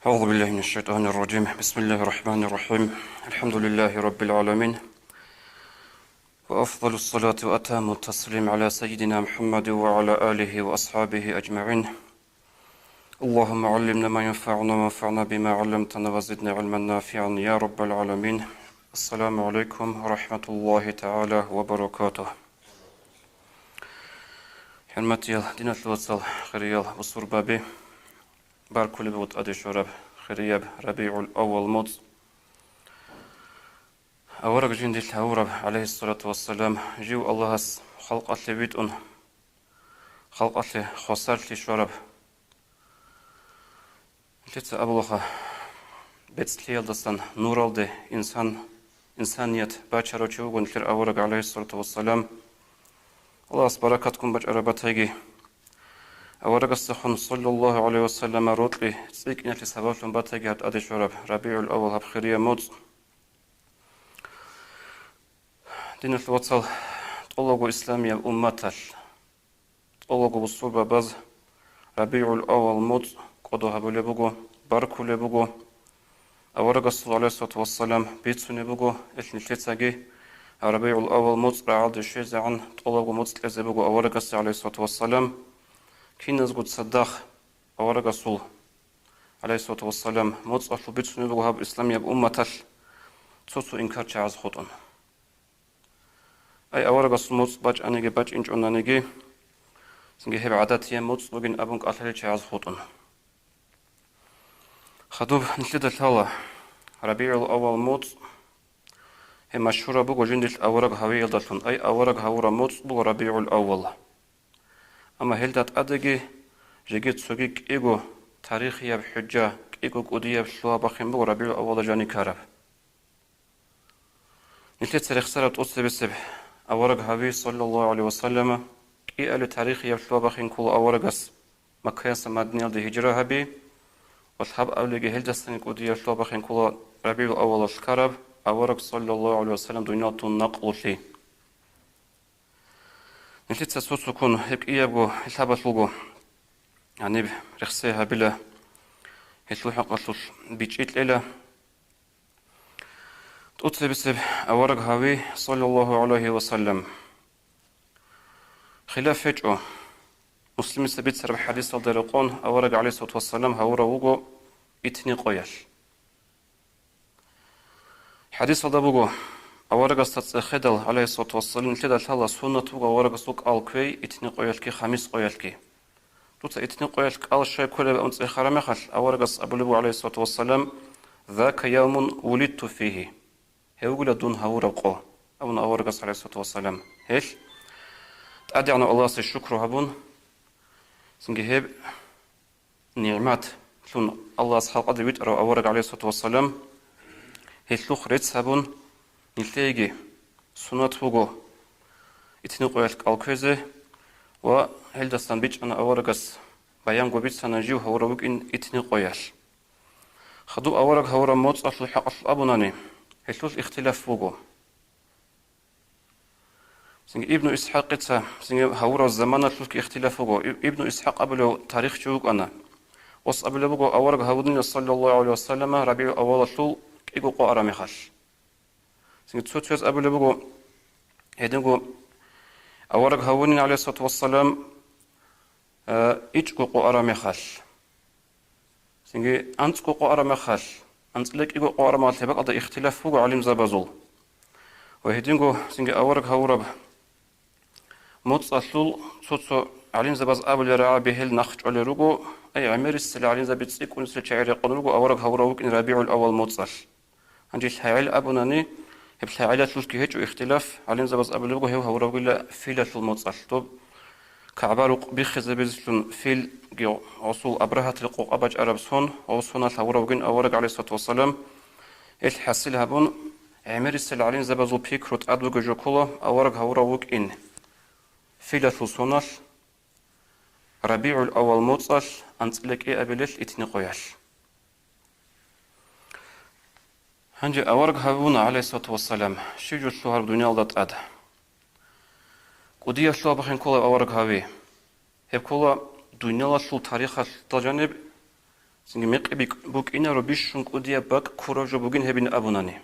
أعوذ بالله من الشيطان الرجيم. بسم الله الرحمن الرحيم. الحمد لله رب العالمين، وأفضل الصلاة وأتم التسليم على سيدنا محمد وعلى آله وأصحابه أجمعين. اللهم علمنا ما ينفعنا وانفعنا بما علمتنا وزدنا علما نافعا يا رب العالمين. السلام عليكم ورحمة الله تعالى وبركاته. حرمتي دينة الوصل خريال بصور بابي باركل بوت أدي شرب خريب ربيع الأول موت أورق جندي الهورب عليه الصلاة والسلام جيو الله خلق أتلي بيتون خلق أتلي خسر لي شرب لتس أبلغة بيتسلي دستان نور الدي إنسانية باشر وشوغن لر أورق عليه الصلاة والسلام الله بركاتكم بج أرباتيجي أورق السخن صلى الله عليه وسلم روتلي سيكنا لسبب باتيجي هات أدي شرب ربيع الأول هبخيرية موت دين الوصل طلقوا إسلامية أمتال طلقوا بالصورة باز ربيع الأول موت قدوها بلبقوا باركوا لبقوا أورق الصلاة عليه الصلاة والسلام بيتسوني بقوا إثني تلتاقي ربيع الأول موت رعاد الشيزة عن طلقوا موت تلزي بقوا أورق الصلاة عليه الصلاة والسلام كين نزقود صداق أورق الصلاة عليه الصلاة والسلام موت أصل بيتسوني بقوا هاب إسلامية أمتال تصوصوا إنكار شعاز خطون أي أورق الصموت باج أنيجي باج إنج أنانيجي سنجي هب عاداتي موت وجن أبونك أثري شعاز خطون خدوب نشيد الهلا ربيع الأول موت هي مشهورة بقو جندل أورق هوي يلدتون أي أورق هورا موت بقو ربيع الأول أما هلدت أدقي جيجيت سوغيك إيغو تاريخي بحجة إيغو قدية بشلوها بخيم بقو ربيع الأول جاني كارب نشيد سريخ سرط أصلي بسب أورق هوي صلى الله عليه وسلم إي ألو تاريخي يبشلوها بخيم كل أورقس مكياس مدنيال دي هجرة هبي والحب أولي هلدستني قدية بشلوها بخيم كل ربيع الأول الكارب أورق صلى الله عليه وسلم دنياتون نقل لي نشيد سسوسو كون هيك إيابو الحبس لغو يعني رخصيها بلا هتلوح قصص بيجيت إلى تقصي بسب أورق هاوي صلى الله عليه وسلم خلاف فجأة مسلم سبيت سرب حديث الدرقون أورق عليه الصلاة والسلام هورا وغو إتني قيل حديث الدبوغو أورق استخدل عليه الصلاة والسلام لدى الهلا سنة وغو أورق سوق الكوي إتني قيل كي خميس قيل كي توتا إتني قيل كال شيء كله بأنت إخرام يخل أورق أبو عليه الصلاة والسلام ذاك يوم ولدت فيه هيقول دون هورا قو أبو أورق عليه الصلاة والسلام هيش أدعنا الله الشكر هبون سنجيب نعمات شون الله أصحاب قدر بيتر أورق عليه الصلاة والسلام هيتلوخ ريتس هبون نلتيجي سنة فوقو إتنقو يلك الكوزي وهل دستان بيج أنا أورقس بيان قو بيج سنجيو هوروك إن إتنقو يل خدو أورق هورا موت أصل حق أصل أبوناني هيتلوخ اختلاف فوقو سنجي ابن إسحاق قطة سنجي هورا الزمان تلوك اختلاف فوقو ابن إسحاق أبلو تاريخ شوق أنا وص أبلو بقو أورق هودن صلى الله عليه وسلم ربيع أول طول إيقو قو أرامي خال سنجي تسوتيوز أبلو بقو هيدنقو أورق هودن عليه الصلاة والسلام إيقو قو أرامي خال سنجي أنت قو أرامي خال أنت لك إيقو قو أرامي خال بقى اختلاف فوقو علم زبازول وهيدنقو سنجي أورق هورب موت أصلول صوتصو علم زباز أبل رعا بهل نخج على رجو أي عمر السل علم زبيت سيك ونسل شعر قنرجو أورق هوروك إن ربيع الأول موت صل عندي الحيل أبوناني هب الحيلات لوسكي هيج واختلاف علم زباز أبل رجو هو هوروك إلا فيلة الموت صل طب كعبارق بيخ زبيزلون فيل جو أصول أبرهة القوق أبج عرب صون وصونا هوروك إن أورق عليه الصلاة والسلام الحسيل هبون عمر السل علم زبازو بيكروت أدوج جوكولا أورق هوروك إن فيلة الصونال ربيع الأول موتصل أنت لك إيه أبلش إتني قياش هنجي أورق هابونا عليه الصلاة والسلام شيجو الشهر دنيا لدت أد قدية شلو بخين كولا أورق هابي هب كولا دنيا لشل تاريخ تجانب Синги меқиби бук инаро бишшун кудия бак куражо бугин хебин абунани.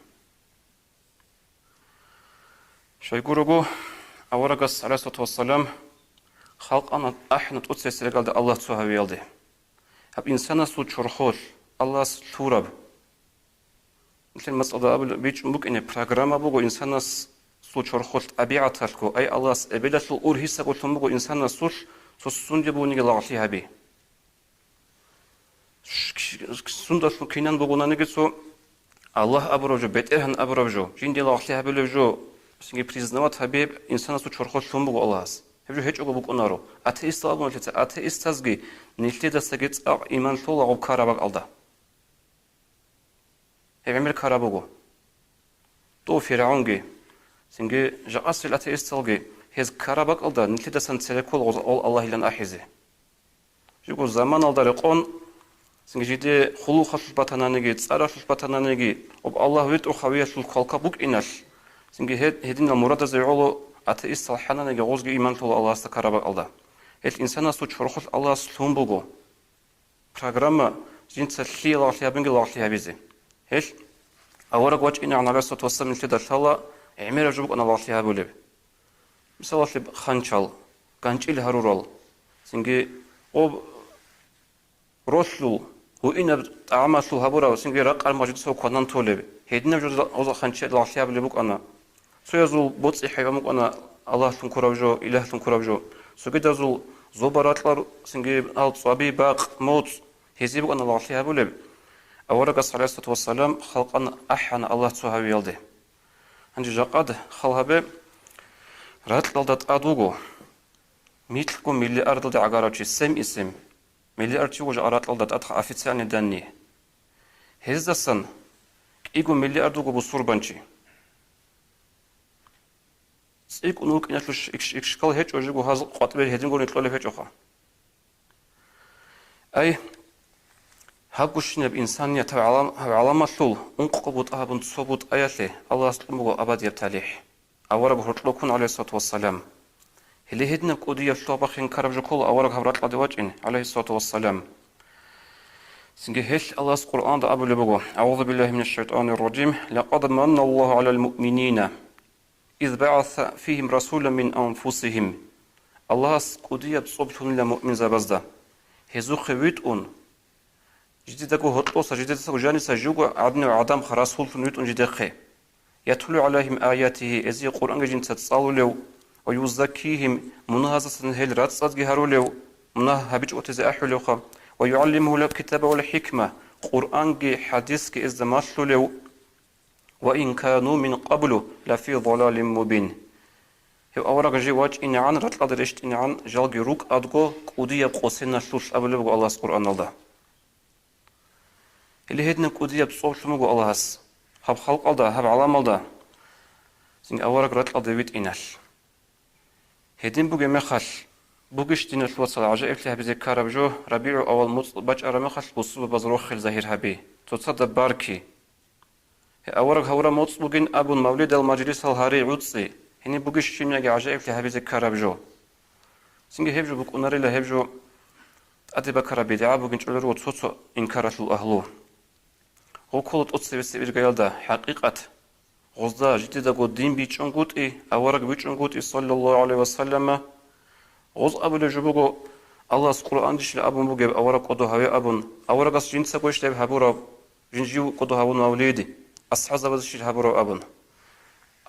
Шайгурогу аварагас алейхиссалату вассалам халқана ахнат утсесергалда Аллах цухавиалди. Хаб инсана су чурхол Аллах тураб. Мислен масада абл бич бук ине программа буго инсана су чурхол абиаталку ай Аллах эбеласу урхиса гултумуго инсана сул сунде буниге лагли хаби. Сундасу кинан бугунанеге со Аллах абровжо бетерхан абровжо жинде лагли хабелевжо синге признават хабиб инсана су чурхол сумуго Аллах. Хевжо хеч уго букунаро атеист агон лете атеистазги нилтеда сагет иман сола гоб карабак алда. Хевемер карабуго то фираунги синге жаасил атеисталги хез карабак алда нилтеда сан целекол ол Аллах илан ахизе. Жуго заман алдаре кон синге жиде хулу хасл батананеги царашл батананеги об Аллах вит ухавиясул халка бук инаш синге хедин мурада зеоло атеист салхананеги гозги иман сола Аллах ста карабак алда. Эл инсана су чурхол Аллах слумбуго программа жинца ли Аллах ябинги Аллах ябизе. Эл авараг вач ина алейхиссалату вассалам нилтеда шалла эмер жубук Аллах ябулеб. Мисал ханчал ганчил харурал синге об рослу وإن تعامل هبورا سنجي رقم موجود سو كونان تولب هيدنا جوز أوز خانشة العشية بلبوك أنا سويزول بوتس إحيامك أنا الله تنكرابجو إله تنكرابجو سوكيدا زول زوباراتلار سنجي أل صبي باق موت هزيبك أنا العشية بلب أورك صلى الله عليه وسلم خلقنا أحيانا الله تسوها يلده عندي جاقد خلها راتلالدات أدوغو ميتلكو ملي أرض عقاراتي سم اسم مليار تيجوج أرات لدات أدخل أفيتساني داني هزدسن إيجو مليار دوجو بصور بانشي سيك نوك إنتلوش إكشكال هيج أجيبو هذا قاتبير هدين قول نتلو لهيج أخا أي هاقوشين بإنسانية علامة ثول أنقبوت أهبون تصوبوت آياتي الله سلمو أباد يبتاليح أورا بهرطلوكون عليه الصلاة والسلام اللي هدنا بقودية الطابخين كربجو كل أورق هبرات لدواجين عليه الصلاة والسلام سنجي هش الله القرآن دا أبو لبغو أعوذ بالله من الشيطان الرجيم لقد من الله على المؤمنين إذ بعث فيهم رسولا من أنفسهم الله قودية بصوبتون لمؤمن زبزدا هزو خويتون جديدكو هطلوسا جديدكو جانسا جوغو عدن وعدام خراسول فنويتون جديدخي يتلو عليهم آياته إذ القرآن جين تتصالوا له ويزكيهم منهزة هل راتسات جهرولو منه هبج أتزاحلو خا ويعلمه الكتاب والحكمة قرآن جي حديث كي إزماشلو وإن كانوا من قبل لفي ضلال مبين هو أورق جي واج إن عن رتلا درشت إن عن جالجي روك أدقو قودية قوسنا شلوش أبلو الله القرآن الله اللي هدنا قودية بصوب شمو الله هس هب خلق الله هب علام الله سين أورق رتلا ديفيد إناش هدين بوجي مخال بوجيش دين الوصل عجائب لها بذكر بجو ربيع أول مطلب بج أرى مخال بصوب بزروخ الزهير هبي تصدق باركي أورق هورا مطلب بوجين أبو المولد المجلس الهاري عدسي هني بوجيش شيء من عجائب لها بذكر بجو سنجي هبجو بوك أناري له هبجو أدي بكر بدعاء بوجين شلر وتصوص إنكارة الأهلو هو كل تصوص بس جيلدا حقيقة غزدا جديدا قد دين بيتشنقوت أورق بيتشنقوت صلى الله عليه وسلم غز أبو لجبوغو الله القرآن ديش لأبو مبوغي أورق قدو هاوي أبون أورق أس جنسا قوش لأب هابورا جنجيو قدو هاون موليدي أصحازا بزيش هابورا أبون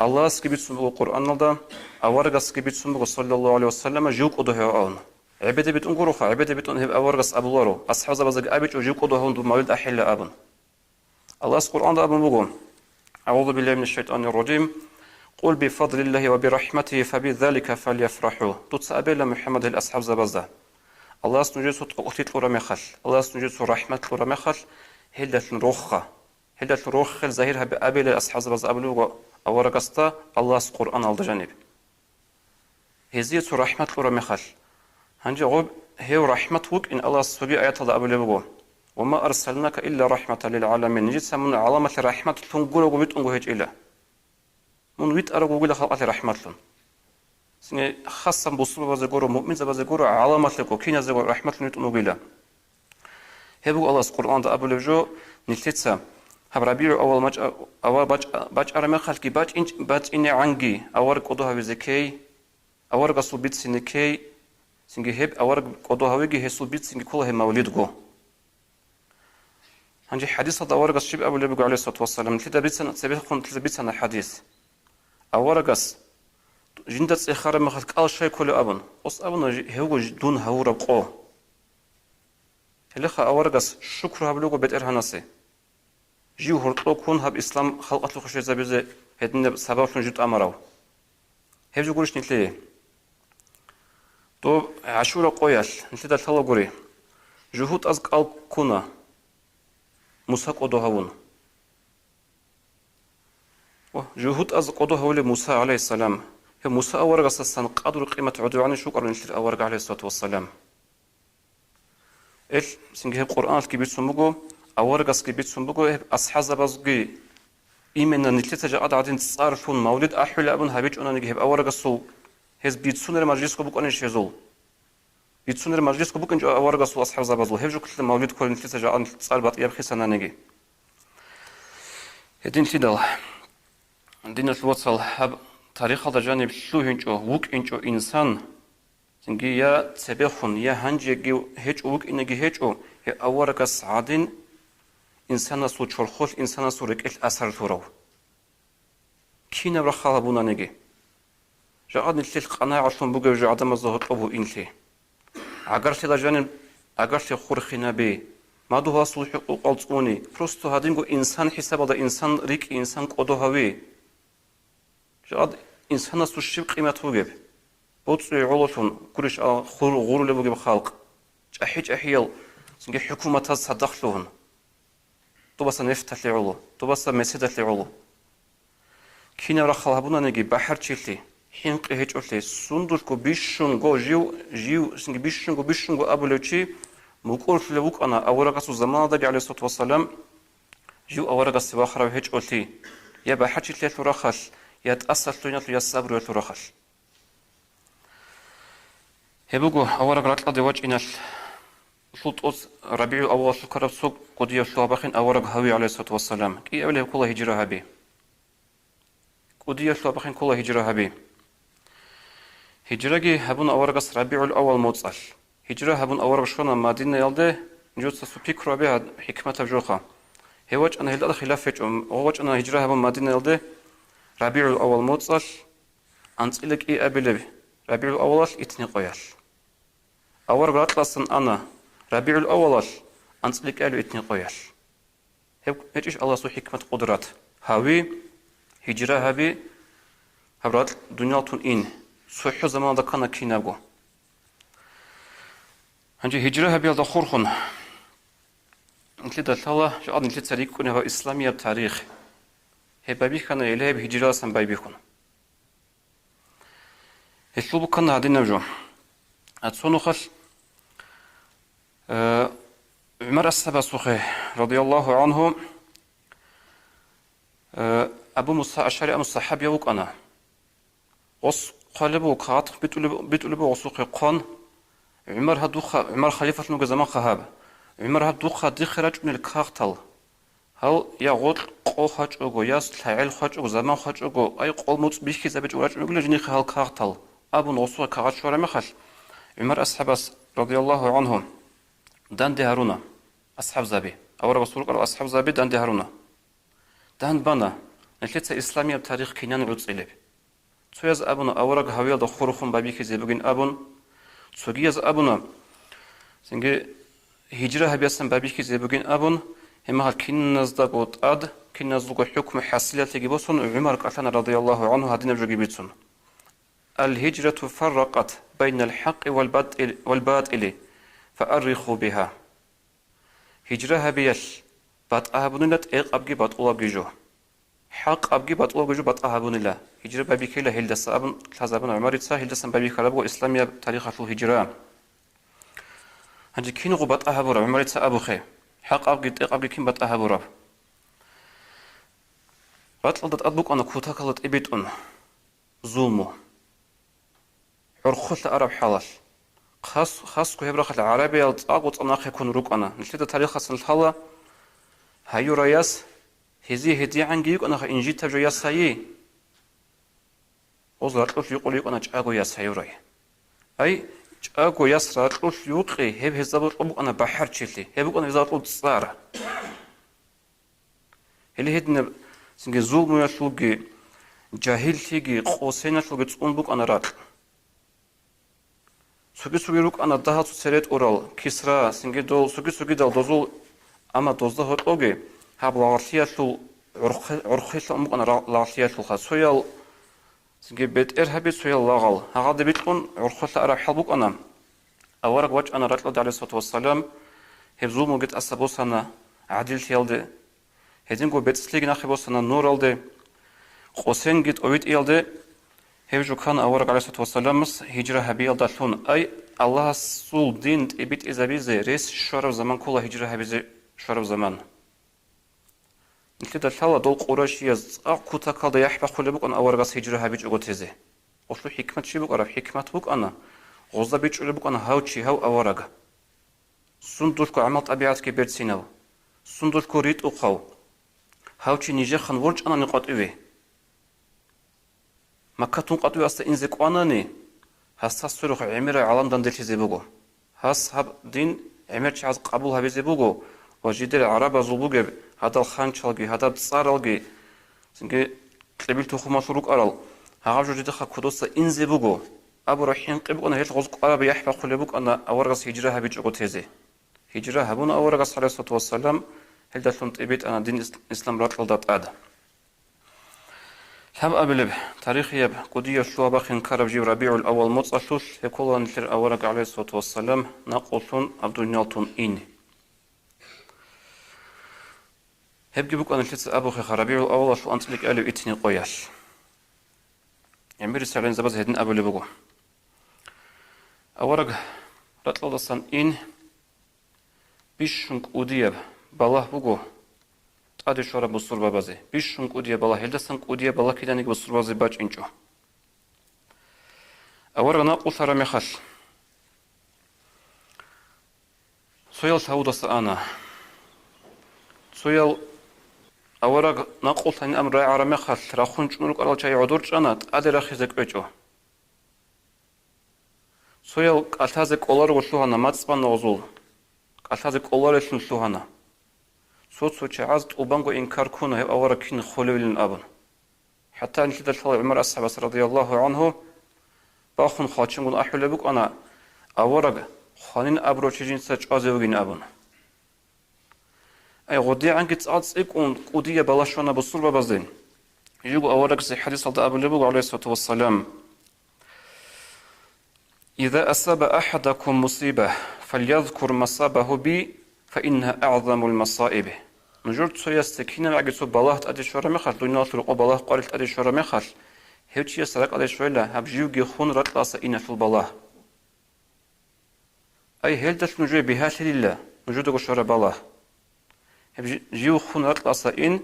الله سكبيت سنبوغو قرآن نالدا أورق سكبيت سنبوغو صلى الله عليه وسلم جيو قدو هاو أون عبادة بيتون قروخا عبادة بيتون هب أورق أس أبو لارو أصحازا بزيك أبيت وجيو قدو هاون دو مولد أحل أبون الله القرآن دا أبو مبوغو أعوذ بالله من الشيطان الرجيم قل بفضل الله وبرحمته فبذلك فليفرحوا تتسأبل محمد الأصحاب زبزة الله سنجد سوت قلت لرمخل الله سنجد سوت رحمة لرمخل هلة روخة هلة روخة الزهير بأبل الأصحاب زبزة أبلوغ أورقستا الله القرآن على جانب هزية سوت رحمة لرمخل هنجي غب هي رحمة وك إن الله سبي آيات الله أبلوغ وما أرسلناك إلا رحمة للعالمين نجد سمون علامة رحمة تنقل وبيت أنقهج إلا من ويت أرقو قيل خلقات رحمة لن سنة خاصة بصوبة بزيقورو مؤمن زبزيقورو علامة لكو كين زيقورو رحمة لن ويت أنقهج هبو الله القرآن دا أبو لبجو نلتسا هب ربيع أول ماج أول باج أرمي خالكي باج إني عنجي أورك قدوها بزكي أورك أصل بيت سنكي سنجي هب أورك قدوها ويجي هسول بيت سنجي كلها مولد جو هنجي حديث هذا أورك الشيب أبو لبجو عليه الصلاة والسلام تلتا بيت سنة تلتا بيت سنة حديث أورك أس جندت إخارة مخالك أول شيء كله أبن أص أبن هو دون هورا قو هلخا أورغس شكر هبلوغو بيت إرهانسي جيو هرطلو كون هب إسلام خلقت لخشي زبيزي هدن سبب شون جد أمراو هبجو قولش نتليه تو عشورة قويال نتليه دالتالا قوري جهود أزق أل كونا موسى قدو هون جهود أزق قدو هولي موسى عليه السلام هي موسى أورغس السن قدر قيمة عدواني شكر نتليه أورغ عليه الصلاة والسلام سنجي هب قرآن كبير سمبوغو أورغس كبير سمبوغو هب أصحاب بازغي إيمنا نتلتا جاء عادين تصارفون مولد أحول أبن هبيج أنا نجي هب أورغسو هز بيتسونر مجلس كبوك أنا شيزول بيتسونر مجلس كبوك إنجو أورغسو أصحاب بازغو هبجو كل مولد كل نتلتا جاء تصاربات يبخي سنة نجي هدين تدل دين الوصل هب تاريخ هذا جانب شلو هنجو وك إنجو إنسان سنجي يا تبخون يا هنجي هيج وك إنجي هيجو هي أورغس عادين إنسان سو چرخول إنسان سو ركل أثر تورو كينا برخالة بونا نجي جاء نتلي القناعة شلون بوجا جاء عدم الزهد أبو إنتلي عقرت لجانب عقرت خورخنا بي ما دوها صلح قلصوني فرستو هادينغو إنسان حساب هذا إنسان ريك إنسان قدوهاوي جاء إنسان سو الشيب قيمته وجب بوتسوي علوشون كلش غور اللي بوجب خلق أحيل سنجي حكومة تصدخلون توبس نفتح لعلو توبس مسجد لعلو كينا رخالها بونا نجي بحر تشيلي حين قهج أولي سندوشكو بيشون جو جيو سنجي بيشون جو أبو لوتشي مقول في لوك أنا أورغسو زمان دجا عليه الصلاة والسلام جو أورغس واخر وهج أولي يا بحر تشيلي ترخل يا تأثر لونياتو يا صبر ترخل هبوغو أورغ راتلا دواج إنال شلط ربيع أول شكر سوق قدية شلابخين أورغ هوي عليه الصلاة والسلام كي أوله كل هجرة هبي قدية شلابخين كل هجرة هبي هجرة هبون أورغ ربيع الأول موتصل هجرة هبون أورغ شونا مدينة يلده نجوت سوبيك ربيع حكمة بجوخا هواج أنا هلدا خلافة هواج أنا هجرة هبون مدينة يلده ربيع الأول موتصل أنت إلك إيه أبلي ربيع الأول إتني قيال أورغ راتلاسن أنا ربيع الأول أنصلك قالوا إتني قيال هيش الله سو حكمة قدرات هاوي هجرة هابي هبرات دنياتون إن سوحو زمان دكانا كيناغو هنجي هجرة هابي هذا خورخون نتلي دالتالا جاء نتلي تاريخ هو إسلامية بتاريخ هي بابي كان إليه بهجرة سن بابي كون هتلوبو كان هادين نبجو أتصونو خل عمر السباسوخي رضي الله عنه أبو موسى أشعري أم الصحابي وك أنا وص قلبه قاط بتقلبه وصوقي قان عمر خليفة نوجا زمان خهاب عمر هدوخ دي خرج من الكارتل هل يغوط قو خاج أوجو ياس تعال خاج أوجو زمان خاج أوجو أي قول موت بيشكي زبج وراج أوجو لجني خال كارتل أبو نوصو كارت شورا مخل عمر السباس رضي الله عنهم دان دي هارونا أصحاب زابي أورا بسولك على أصحاب زابي دان دي هارونا دان بانا نتلت إسلامية بتاريخ كينان عدس إليه تسويز أبونا أورا هاويل دخورخون بابي كي زيبوغين أبون تسويز أبونا سنجي هجرة هبياسن بابي كي زيبوغين أبون هما هال كين نزدق وطاد كين نزدق حكم حاسلة تجيبوسون عمر قتلنا رضي الله عنه هادين بجو جيبتسون الهجرة فرقت بين الحق والباطل فأرخوا بها هجرة هبيش بات أهبونيلت إيق أبجي بات أولاب جو حق أبجي بات أولاب جو بات أهبونيلا هجرة بابي كيلا هيلدس أبن تلازابن عمر تسا هيلدسن بابي كلابو إسلامية تاريخ الهجرة هنجي كينو بات أهبورا عمر تسا أبو خي حق أبجي إيق أبجي كين بات أهبورا بات لدت أدبوك أنا كوتا كالت إبيت ظلمو عرخوت لأرب حالش خاص كهبرة العربية الطاقة أناخ يكون ركنا نشيد تاريخ الحلا هايو رياس هدي عنجيك أنا إنجيل تبجو ياس هاي وزارت له يقول يقول أنا جاكو ياس هايو ري أي جاكو ياس رات له يقي هب هزار أبو أنا بحر تشيلي هبو أنا هزار له تصار هلي هدنا سنجي زوم يشوجي جاهل تيجي قوسين يشوجي تصون بوك أنا رات سوغي روك أنا دهات سريت أورال كسرى سنجي دول سوغي دال دوزول أما دوزده هتوجي هاب لارسيا شو عرخيش أمك أنا لارسيا شو خا سويال سنجي بيت إرهابي سويال لاغال هذا بيتكون عرخيش أرى حلبك أنا أورق وجه أنا رجل عليه الصلاة والسلام هبزول موجود أسبوس أنا عدل تيالده هدين جو بيت سليج نخبوس أنا نور ألده قوسين جت أويد إلده هبجو كان أورق عليه الصلاة والسلام مس هجرة هبي ألدشون أي الله سول دين تبيت إذا بيزه ريس شرف زمان كله هجرة هبيزه شرف زمان نتلد الحالة دول قراشيز أقوتا كالدا يحبا خلبك أنا أورغاس هجرة هبيج أغوتيزي وشلو حكمت شي بك أرى حكمت بك أنا غزة بيج أولي بك أنا هاوشي هاو أورغا سندوشكو عمل طبيعات كبير سينو سندوشكو ريت أقاو هاوشي نيجيخن ورج أنا نقاط إوي مكتون قطوي أستا إنزيك واناني هاس سروخ عمير عالم دان دلشي بوغو هاس هاب دين عمير شعز قبول هبيزي بوغو وجدير عربة زلبوغي هذا الخانشالجي هذا الصارالجي سنجي قبيل تخوما شروق أرال هاغاب جو جديخا كودوسا إنزي بوغو أبو رحين قبق أنا هيش غزق أرابي يحفا خلبوك أنا أورغس هجرة هبيج أغوتيزي هجرة هبون أورغس عليه الصلاة والسلام هل داشون تبيت أنا دين إسلام راتل دات آد هم أبلب تاريخي قدية شوابا خين كارب جيب ربيع الأول متصشوش هكولا نشر أورغ عليه الصلاة والسلام ناقوشون عبدو نيالتون إيني هبجي بك أنا شلت أبو خي ربيع الأول شو أنتلك ألو إتني قياش يعني ميري سعلين زبز هدن أبو اللي بقو أورغ رتلو دستان إن بيشنك أوديب بالله بقو تادي شورا بصور بابازي بيشنك أوديب بالله هلدستانك أوديب بالله كدانيك بصور بابازي باج إنجو أورغ ناقل سرمي خش سويل سعودة أنا سويل أورق نقول ثاني أمر عرمي خاص راخون شنو قرال شيء عذور جنات أدرى خزك بيجو سويل أتازك أولار وشلوهنا ما تسبان نوزول أتازك أولار شلوهنا صوت عز وبانغو إنكار كونه هي أورق كين خلوين أبن حتى نشد الحال عمر أصحاب رضي الله عنه باخون خاتشون أحول بك أنا أورق خانين أبرو تجين سج أزوجين أبن أي غدي عنك تعطس يكون قضية بلاشونا بالصلبة بزين يجوا أورك زي حديث أبو لبو عليه الصلاة والسلام إذا أصاب أحدكم مصيبة فليذكر مصابه بي فإنها أعظم المصائب نجرد سويا سكينة معجسو بالله تأدي شورا مخال دوني نطلق بالله قالت تأدي شورا مخال هيوتشي يسرق أدي شورا هبجيوغي خون رتلاس إنا في بالله أي هيلدش نجوي بهاش لله نجودو شورا بالله جيو خون رتلاس إن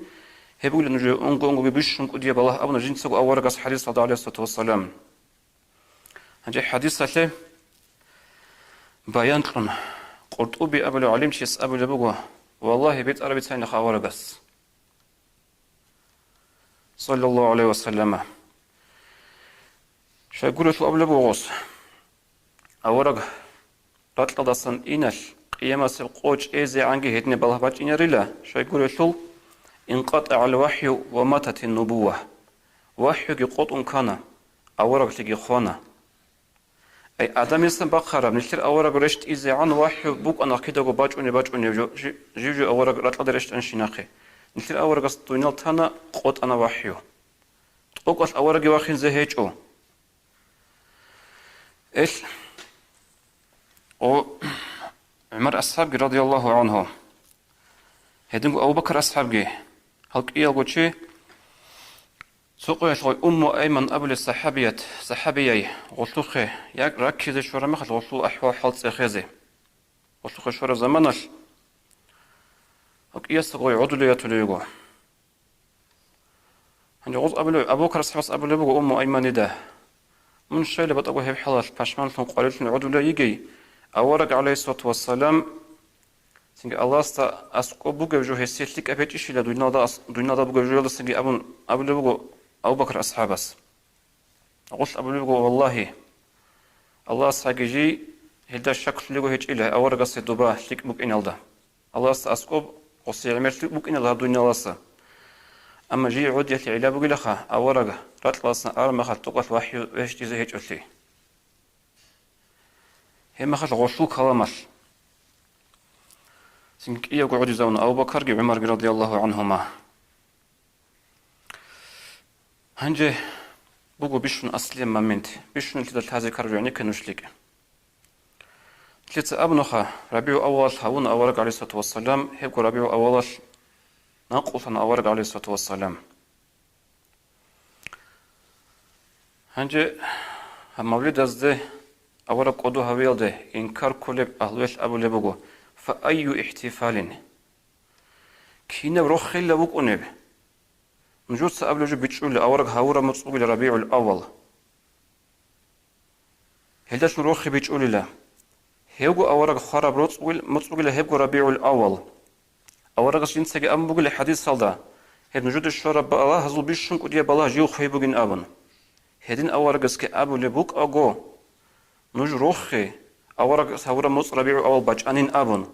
هبول نجوي أنغو بيشن قدية بالله أبنا جنسو أورغس حديث صلى الله عليه والسلام هنجي حديث سالي بيان لنا قرطبي أبو العليم شيس أبو لبوغو والله بيت أربي تسين أورغس صلى الله عليه وسلم شو يقول شو أبو لبوغوس أورغ رتلا داسن إنش قيامة سبقوش إيزي عنجي هدني بالله باج إنريلا شو يقول شو انقطع الوحي وماتت النبوة وحي قطن كان أورغ تيجي خوانا أي آدم يسمى بقرة نشتر أورغ رشت إذا عن وحي بوك أنا كده باج جيجو أورغ رتلا رشت أنشناخي نشتر أورغ استوينال تانا قط أنا وحيو تقول أورغ واخين زهيجو إيش أو عمر أصحاب رضي الله عنه هدنقو أبو بكر أصحاب هلك إيه قوتشي سوقي شوي أيمن أبو صحابية غلطوخي ياك ركز شورا مخل غلطو أحوال حالت سيخيزي غلطوخي شورا زمانش هلك إيه سقوي عدلية تليقو هنجي غلط أبو بكر أصحاب أبو لبو أيمن ده من الشيء اللي بتقوله بحلال باشمان ثم قالت لنا عدو لا يجي أورق عليه الصلاة والسلام سنجي الله استا أسقو بوجو جو هسيتلك أبيتش إلى دوينا دا بوجو جو سنجي أبو لبوجو أبو بكر أصحابس قلت أبو لبوجو والله الله ساجي هدا الشكل اللي هو هيج إله أورق الصدوبة لك بوك إن الله الله استا أسقو قصي عملت بوك إن الله دوينا الله أما جي عود يتي علا بوجي لخا أورق راتلاسنا أرمى خل تقط وحي ويش تيزي هيج أثلي هم خل غشوك هلامش سنك إيا قعود زون أبو بكر عمر رضي الله عنهما هنجي بوجو بيشون أصلي مامنت بيشون تدل هذا كرجعني كنوشلك تلت أبنخا ربيع أول هون أورق عليه الصلاة والسلام هبقوا ربيع أول نقول أنا أورق عليه الصلاة والسلام هنجي مولد أزده أورق قدو هويل ده إنكار كلب أهلوش أبو لبوجو فأي احتفال كينا بروخي لبوك أنب نجود سأبلو جو بيتشول أورق هاورا متصوب لربيع الأول هلداش نروخي بيتشول له هيوغو أورق خراب متصوب لهيبغو ربيع الأول أورق سينساقي أمبوغ لحديث صلدا هيد نجود الشرب بالله هزل بيشنك وديا بالله جيو خيبوغين أبن هيدين أورق اسكي أبو لبوك أغو نج روخي أورق هاورا متصوب ربيع الأول باجانين أبن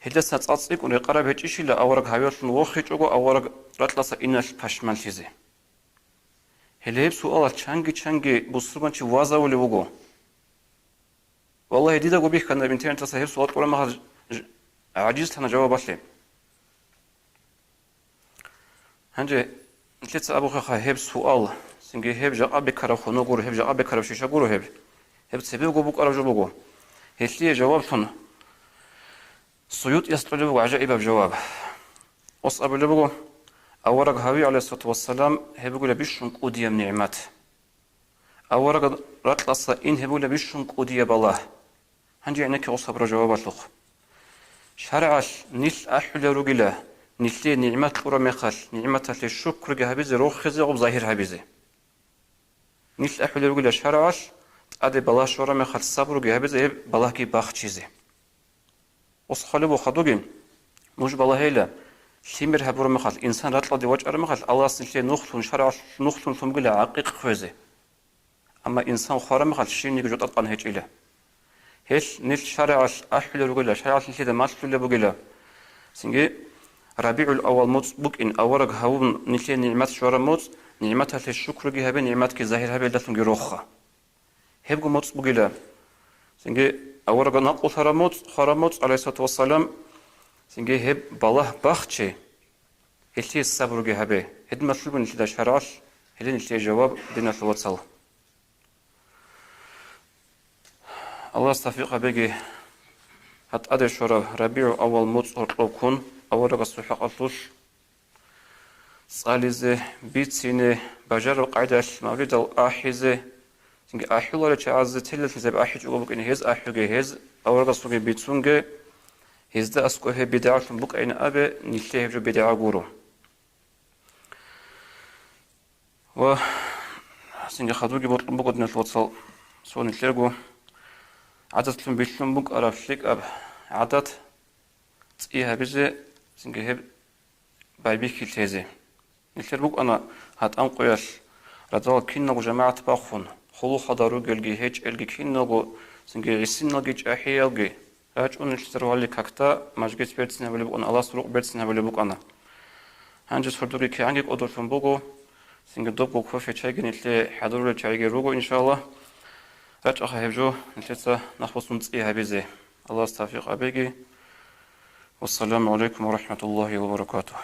هيدا ساتصيق ونقرب هيجيش لا أورق هايوشن وخي جوجو أورق راتلاسا إناش باشمال تيزي هليب سؤال چانگي بوسرمانچي وازا ولي وغو والله ديدا غو بيخ كان انترنت سهيب سؤال قولا ما عاجز تنا جواب باشلي هنجي نتلت أبو خا هيب سؤال سنجي هيب جاقا بكرا خونو غور هيب جاقا بكرا شيشا غور هيب سبيب غو بوك أرجو بوغو هيتلي جواب ثن سيوط يستطيع عجائب بجواب أصعب اللي بقول أورق هاوي عليه الصلاة والسلام هبقول بيشون قودية من نعمات أورق راتلصا إن هبقول بيشون قودية بالله هنجي عنك أصعب جوابات لخ شرعش نيل أحل رجلا نيل نعمات قرى مخال نعمات الشكر جهبزي روح خزي وظاهر هبزي نيل أحل رجلا شرعش أدي بالله شورى مخال صبر جهبزي بالله كي باخ چيزي أصخلي بخدوجين مش بالله هيلا شيمر هبور مخال إنسان راتلا دي وجه مخال الله سنتي نخلون شرع نخلون ثم قل عقيق خوزه أما إنسان خارم مخال شيء نيجي جد أطقن هيج إله هيش نيل شرع أحل رجلا شرع سنتي ده ما تقول بقوله سنجي ربيع الأول موت بوك إن أورق هون نيل نعمات شورا موت نعمات الشكر جهبه نعمات كظاهر هبه دفن جروخه هبقو موت بقوله سنجي أورق نقول خراموت عليه الصلاة والسلام سنجي هب بالله بخشة هلتي الصبر جهبه هد مطلوب نتلا شرعش هلين نتلا جواب دينا الوصل الله استفيق بيجي هت أدي شرا ربيع أول موت أرقون أورق الصحة قطوش صالزة بيت سنة بجر قاعدة مولد الآحزة سنجي أحيو الله تعزز تلل تزب أحيج أقولك إن هز أحيوجي هز أورغا سوغي بيتسونجي هز دا أسكو هي بدعة بوك أين أبي نيشليه جو بدعة غورو و سنجي خدوجي بطلن بوك دنيا الوصل سو نتلرغو عدد تلن بيتلن بوك أرافليك أب عدد تسئيها بيزي سنجي هب بايبيكي تيزي نتلرغو أنا هات أنقوياش رضال كينو جماعة باخون خلو خدارو جلجي هيج الجي كينوغو سنجي عسين نجيج أحيالجي هاج أنشتروا على كاكتا ماجيت بيرتسنا بلي بقون الله سروق بيرتسنا بلي بق أنا هنجس فردوري كي عنك أدور فن بقو سنجي دوبو كوفي تشايجي نتلي حضور تشايجي روغو إن شاء الله هاج أخا هبجو نتلي نخلص نتسئيها بيزي الله استوفيق أبيجي والسلام عليكم ورحمة الله وبركاته